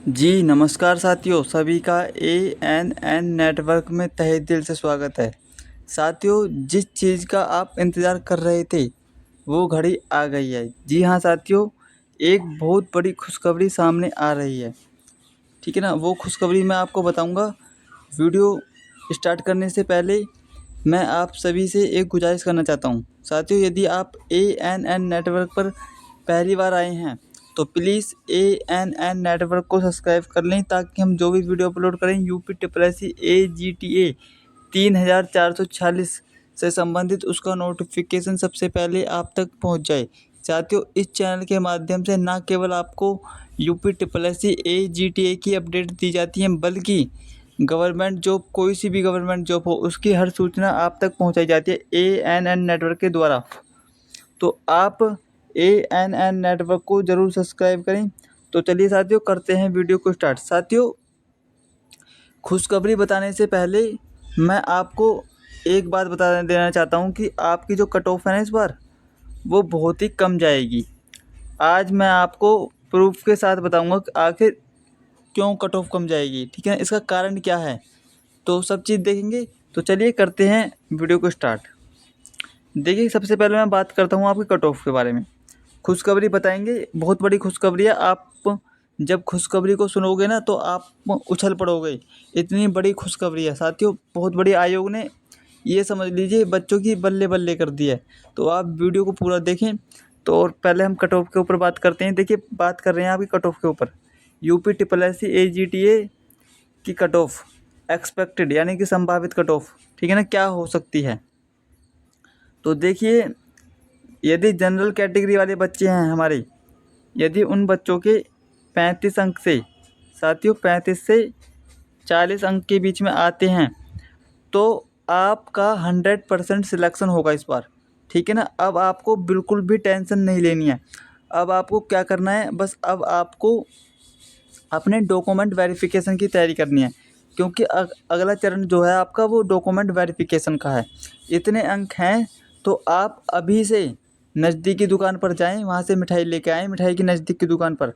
जी नमस्कार साथियों, सभी का ANN नेटवर्क में तहे दिल से स्वागत है। साथियों, जिस चीज़ का आप इंतज़ार कर रहे थे वो घड़ी आ गई है। जी हाँ साथियों, एक बहुत बड़ी खुशखबरी सामने आ रही है, ठीक है ना। वो खुशखबरी मैं आपको बताऊंगा। वीडियो स्टार्ट करने से पहले मैं आप सभी से एक गुजारिश करना चाहता हूँ। साथियों, यदि आप ANN नेटवर्क पर पहली बार आए हैं तो प्लीज़ ANN नेटवर्क को सब्सक्राइब कर लें, ताकि हम जो भी वीडियो अपलोड करें UPSSC AGTA 3446 से संबंधित उसका नोटिफिकेशन सबसे पहले आप तक पहुंच जाए। साथियों, इस चैनल के माध्यम से न केवल आपको UPSSC AGTA की अपडेट दी जाती है, बल्कि गवर्नमेंट जॉब, कोई सी भी गवर्नमेंट जॉब हो, उसकी हर सूचना आप तक पहुंचाई जाती है ANN नेटवर्क के द्वारा। तो आप ANN नेटवर्क को ज़रूर सब्सक्राइब करें। तो चलिए साथियों, करते हैं वीडियो को स्टार्ट। साथियों, खुशखबरी बताने से पहले मैं आपको एक बात बता देना चाहता हूं कि आपकी जो कट ऑफ है ना इस बार, वो बहुत ही कम जाएगी। आज मैं आपको प्रूफ के साथ बताऊंगा कि आखिर क्यों कट ऑफ कम जाएगी, ठीक है ना, इसका कारण क्या है, तो सब चीज़ देखेंगे। तो चलिए करते हैं वीडियो को स्टार्ट। देखिए, सबसे पहले मैं बात करता हूँ आपकी कट ऑफ के बारे में। खुशखबरी बताएंगे, बहुत बड़ी खुशखबरी है। आप जब खुशखबरी को सुनोगे ना तो आप उछल पड़ोगे, इतनी बड़ी खुशखबरी है साथियों। बहुत बड़ी आयोग ने, ये समझ लीजिए, बच्चों की बल्ले बल्ले कर दी है। तो आप वीडियो को पूरा देखें। तो और पहले हम कट ऑफ के ऊपर बात करते हैं। देखिए, बात कर रहे हैं आपकी कट ऑफ के ऊपर। UPSSC AGTA की कट ऑफ एक्सपेक्टेड, यानी कि संभावित कट ऑफ, ठीक है ना, क्या हो सकती है। तो देखिए, यदि जनरल कैटेगरी वाले बच्चे हैं हमारे, यदि उन बच्चों के 35 अंक से, साथियों 35 से 40 अंक के बीच में आते हैं, तो आपका 100% सिलेक्शन होगा इस बार, ठीक है ना। अब आपको बिल्कुल भी टेंशन नहीं लेनी है। अब आपको क्या करना है, बस अब आपको अपने डॉक्यूमेंट वेरिफिकेशन की तैयारी करनी है, क्योंकि अगला चरण जो है आपका वो डॉक्यूमेंट वेरिफिकेशन का है। इतने अंक हैं तो आप अभी से नज़दीकी दुकान पर जाएं, वहाँ से मिठाई लेके आएँ, मिठाई की नज़दीक की दुकान पर,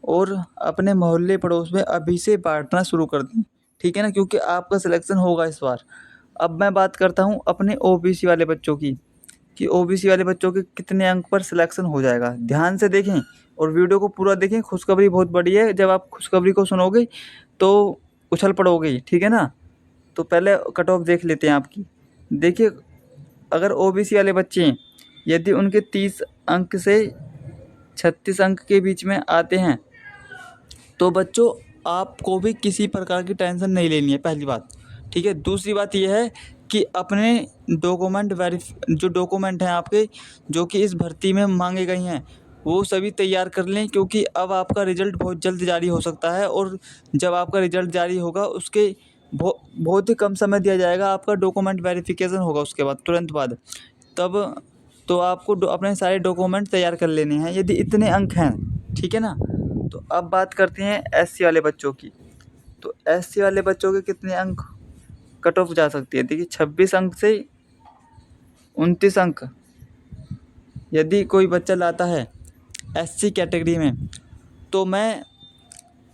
और अपने मोहल्ले पड़ोस में अभी से बांटना शुरू कर दें, ठीक है ना, क्योंकि आपका सिलेक्शन होगा इस बार। अब मैं बात करता हूँ अपने OBC वाले बच्चों की, कि OBC वाले बच्चों के कितने अंक पर सिलेक्शन हो जाएगा। ध्यान से देखें और वीडियो को पूरा देखें। खुशखबरी बहुत बड़ी है, जब आप खुशखबरी को सुनोगे तो उछल पड़ोगे, ठीक है ना। तो पहले कट ऑफ देख लेते हैं आपकी। देखिए, अगर OBC वाले बच्चे हैं, यदि उनके 30 अंक से 36 अंक के बीच में आते हैं, तो बच्चों आपको भी किसी प्रकार की टेंशन नहीं लेनी है, पहली बात, ठीक है। दूसरी बात यह है कि अपने जो डॉक्यूमेंट हैं आपके, जो कि इस भर्ती में मांगे गए हैं, वो सभी तैयार कर लें, क्योंकि अब आपका रिज़ल्ट बहुत जल्द जारी हो सकता है। और जब आपका रिज़ल्ट जारी होगा, उसके बहुत ही कम समय दिया जाएगा, आपका डॉक्यूमेंट वेरिफिकेशन होगा उसके बाद, तुरंत बाद। तब तो आपको अपने सारे डॉक्यूमेंट तैयार कर लेने हैं, यदि इतने अंक हैं, ठीक है ना। तो अब बात करते हैं SC वाले बच्चों की। तो SC वाले बच्चों के कितने अंक कट ऑफ जा सकती है। देखिए, 26 अंक से 29 अंक यदि कोई बच्चा लाता है SC कैटेगरी में, तो मैं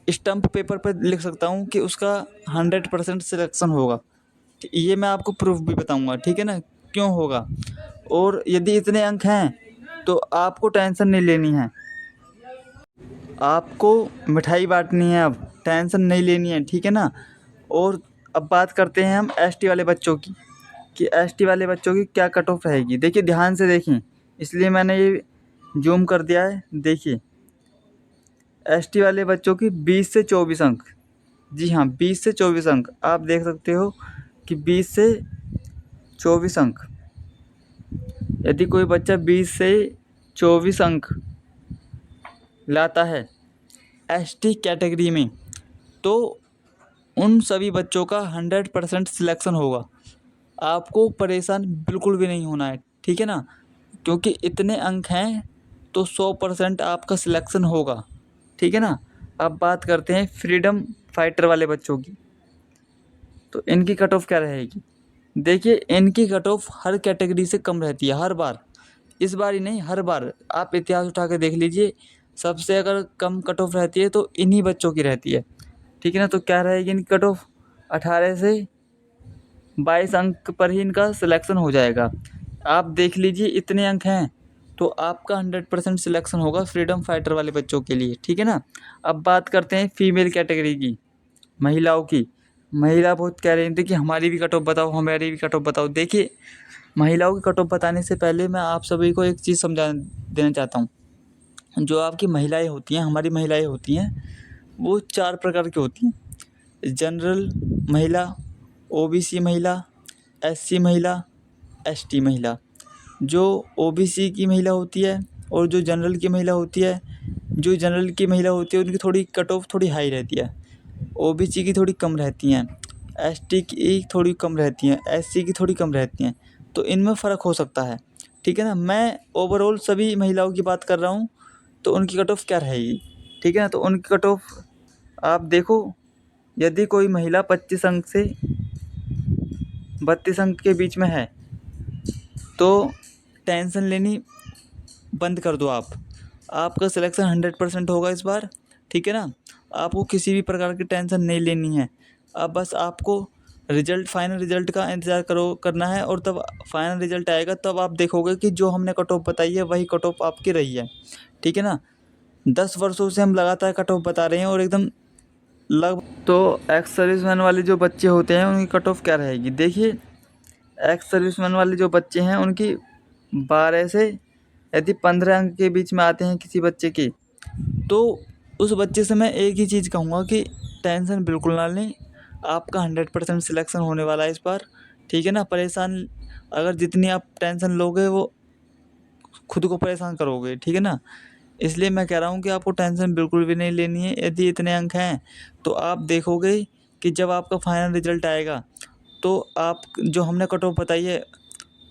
स्टंप पेपर पर लिख सकता हूँ कि उसका 100% सिलेक्शन होगा। ये मैं आपको प्रूफ भी बताऊँगा, ठीक है ना, क्यों होगा। और यदि इतने अंक हैं तो आपको टेंशन नहीं लेनी है, आपको मिठाई बांटनी है, अब टेंशन नहीं लेनी है, ठीक है ना। और अब बात करते हैं हम ST वाले बच्चों की, कि ST वाले बच्चों की क्या कट ऑफ रहेगी। देखिए, ध्यान से देखें, इसलिए मैंने ये जूम कर दिया है। देखिए, ST वाले बच्चों की 20 से 24 अंक, जी हाँ 20 से 24 अंक, आप देख सकते हो कि 20 से 24 अंक, यदि कोई बच्चा 20 से 24 अंक लाता है ST कैटेगरी में, तो उन सभी बच्चों का 100% सिलेक्शन होगा। आपको परेशान बिल्कुल भी नहीं होना है, ठीक है ना, क्योंकि इतने अंक हैं तो 100% आपका सिलेक्शन होगा, ठीक है ना। अब बात करते हैं फ्रीडम फाइटर वाले बच्चों की। तो इनकी कट ऑफ क्या रहेगी। देखिए, इनकी कट ऑफ हर कैटेगरी से कम रहती है, हर बार, इस बार ही नहीं, हर बार। आप इतिहास उठा के देख लीजिए, सबसे अगर कम कट ऑफ रहती है तो इन्हीं बच्चों की रहती है, ठीक है ना। तो क्या रहेगी इनकी कट ऑफ, 18 से 22 अंक पर ही इनका सिलेक्शन हो जाएगा। आप देख लीजिए इतने अंक हैं तो आपका 100% सिलेक्शन होगा फ्रीडम फाइटर वाले बच्चों के लिए, ठीक है ना। अब बात करते हैं फीमेल कैटेगरी की, महिलाओं की। महिला बहुत कह रही थी कि हमारी भी कट ऑफ बताओ, हमारी भी कट ऑफ बताओ। देखिए, महिलाओं की कट ऑफ बताने से पहले मैं आप सभी को एक चीज़ समझा देना चाहता हूँ। जो आपकी महिलाएं होती हैं, हमारी महिलाएं होती हैं, वो 4 प्रकार की होती हैं। जनरल महिला, ओबीसी महिला, एससी महिला, एसटी महिला। जो ओबीसी की महिला होती है और जो जनरल की महिला होती है, जो जनरल की महिला होती है उनकी थोड़ी कट ऑफ थोड़ी हाई रहती है, ओबीसी की थोड़ी कम रहती हैं, एसटी की थोड़ी कम रहती हैं, एससी की थोड़ी कम रहती हैं। तो इनमें फ़र्क हो सकता है, ठीक है ना। मैं ओवरऑल सभी महिलाओं की बात कर रहा हूँ, तो उनकी कट ऑफ क्या रहेगी, ठीक है ना। तो उनकी कट ऑफ आप देखो, यदि कोई महिला 25 अंक से 32 अंक के बीच में है तो टेंशन लेनी बंद कर दो आप। आपका सिलेक्शन 100% होगा इस बार, ठीक है ना। आपको किसी भी प्रकार की टेंशन नहीं लेनी है। अब बस आपको रिज़ल्ट, फाइनल रिज़ल्ट का इंतज़ार करना है, और तब फाइनल रिज़ल्ट आएगा तब आप देखोगे कि जो हमने कट ऑफ बताई है वही कट ऑफ आपकी रही है, ठीक है ना। 10 वर्षों से हम लगातार कट ऑफ बता रहे हैं और एकदम लग तो एक्स सर्विसमैन वाले जो बच्चे होते हैं उनकी कट ऑफ क्या रहेगी। देखिए, एक्स सर्विसमैन वाले जो बच्चे हैं उनकी 12 से यदि 15 अंक के बीच में आते हैं किसी बच्चे के, तो उस बच्चे से मैं एक ही चीज़ कहूँगा कि टेंशन बिल्कुल ना लें। आपका 100% सिलेक्शन होने वाला है इस बार, ठीक है ना। परेशान, अगर जितनी आप टेंशन लोगे वो खुद को परेशान करोगे, ठीक है ना। इसलिए मैं कह रहा हूँ कि आपको टेंशन बिल्कुल भी नहीं लेनी है। यदि इतने अंक हैं तो आप देखोगे कि जब आपका फाइनल रिज़ल्ट आएगा तो आप जो हमने कट ऑफ बताई है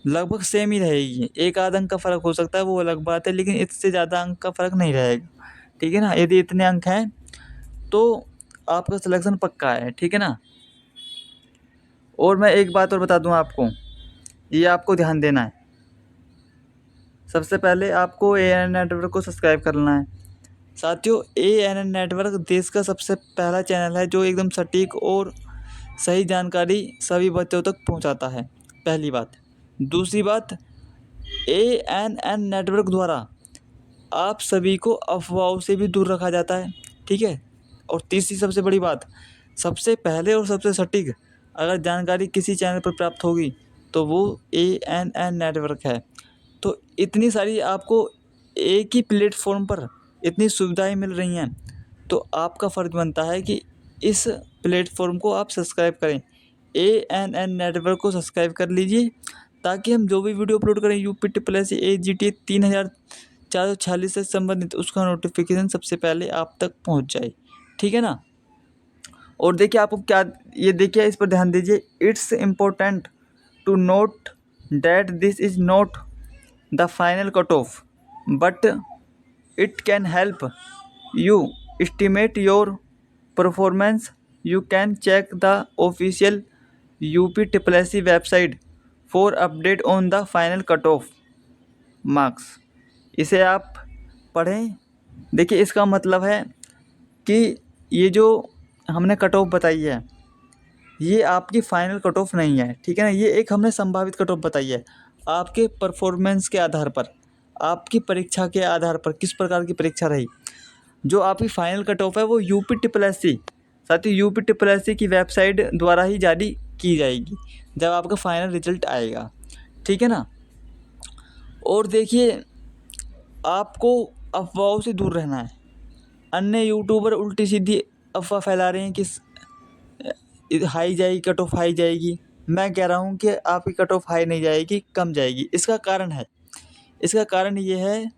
लगभग सेम ही रहेगी। एक आध अंक का फ़र्क हो सकता है, वो अलग बात है, लेकिन इससे ज़्यादा अंक का फ़र्क नहीं रहेगा, ठीक है ना। यदि इतने अंक हैं तो आपका सिलेक्शन पक्का है, ठीक है ना। और मैं एक बात और बता दूं आपको, ये आपको ध्यान देना है। सबसे पहले आपको ANN नेटवर्क को सब्सक्राइब करना है। साथियों, ANN नेटवर्क देश का सबसे पहला चैनल है जो एकदम सटीक और सही जानकारी सभी बच्चों तक पहुंचाता है, पहली बात। दूसरी बात, ANN नेटवर्क द्वारा आप सभी को अफवाहों से भी दूर रखा जाता है, ठीक है। और तीसरी सबसे बड़ी बात, सबसे पहले और सबसे सटीक अगर जानकारी किसी चैनल पर प्राप्त होगी तो वो ANN नेटवर्क है। तो इतनी सारी आपको एक ही प्लेटफॉर्म पर इतनी सुविधाएं मिल रही हैं, तो आपका फ़र्ज़ बनता है कि इस प्लेटफॉर्म को आप सब्सक्राइब करें। ANN नेटवर्क को सब्सक्राइब कर लीजिए ताकि हम जो भी वीडियो अपलोड करें UP AGT 3446 से संबंधित उसका नोटिफिकेशन सबसे पहले आप तक पहुंच जाए, ठीक है ना। और देखिए, आपको क्या, ये देखिए इस पर ध्यान दीजिए। It's important to note that this is not the final cut off but it can help you estimate your performance. You can check the official UPSSC website for update on the final cut off marks. इसे आप पढ़ें। देखिए, इसका मतलब है कि ये जो हमने कट ऑफ बताई है ये आपकी फ़ाइनल कट ऑफ नहीं है, ठीक है ना। ये एक हमने संभावित कट ऑफ बताई है आपके परफॉर्मेंस के आधार पर, आपकी परीक्षा के आधार पर, किस प्रकार की परीक्षा रही। जो आपकी फ़ाइनल कट ऑफ है वो UPSSC, साथ ही UPSSC की वेबसाइट द्वारा ही जारी की जाएगी जब आपका फाइनल रिजल्ट आएगा, ठीक है ना। और देखिए, आपको अफवाहों से दूर रहना है। अन्य यूट्यूबर उल्टी सीधी अफवाह फैला रहे हैं कि हाई जाएगी, कट ऑफ हाई जाएगी। मैं कह रहा हूँ कि आपकी कट ऑफ हाई नहीं जाएगी, कम जाएगी। इसका कारण ये है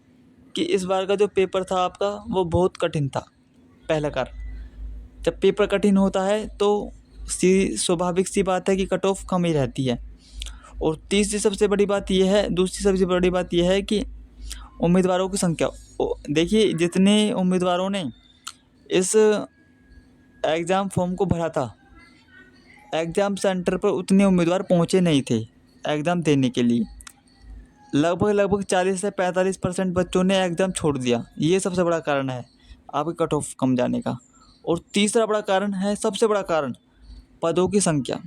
कि इस बार का जो पेपर था आपका वो बहुत कठिन था। पहला कारण, जब पेपर कठिन होता है तो स्वाभाविक सी बात है कि कट ऑफ कम ही रहती है। और दूसरी सबसे बड़ी बात यह है कि उम्मीदवारों की संख्या। देखिए, जितने उम्मीदवारों ने इस एग्ज़ाम फॉर्म को भरा था, एग्ज़ाम सेंटर पर उतने उम्मीदवार पहुँचे नहीं थे एग्ज़ाम देने के लिए। लगभग 40 से 45% बच्चों ने एग्ज़ाम छोड़ दिया। ये सबसे बड़ा कारण है आपके कट ऑफ कम जाने का। और तीसरा बड़ा कारण है, सबसे बड़ा कारण, पदों की संख्या।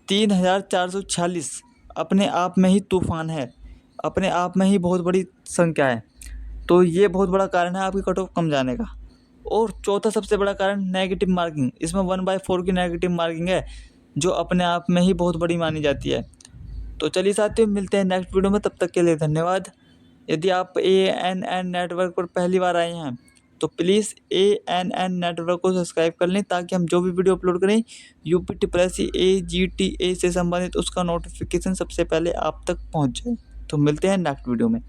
3446 अपने आप में ही तूफ़ान है, अपने आप में ही बहुत बड़ी संख्या है। तो ये बहुत बड़ा कारण है आपकी कट ऑफ कम जाने का। और चौथा सबसे बड़ा कारण नेगेटिव मार्किंग। इसमें 1/4 की नेगेटिव मार्किंग है, जो अपने आप में ही बहुत बड़ी मानी जाती है। तो चलिए साथियों, मिलते हैं नेक्स्ट वीडियो में, तब तक के लिए धन्यवाद। यदि आप ANN नेटवर्क पर पहली बार आए हैं तो प्लीज़ ANN नेटवर्क को सब्सक्राइब कर लें, ताकि हम जो भी वीडियो अपलोड करें UPSSC AGTA से संबंधित उसका नोटिफिकेशन सबसे पहले आप तक पहुंच जाए। तो मिलते हैं नेक्स्ट वीडियो में।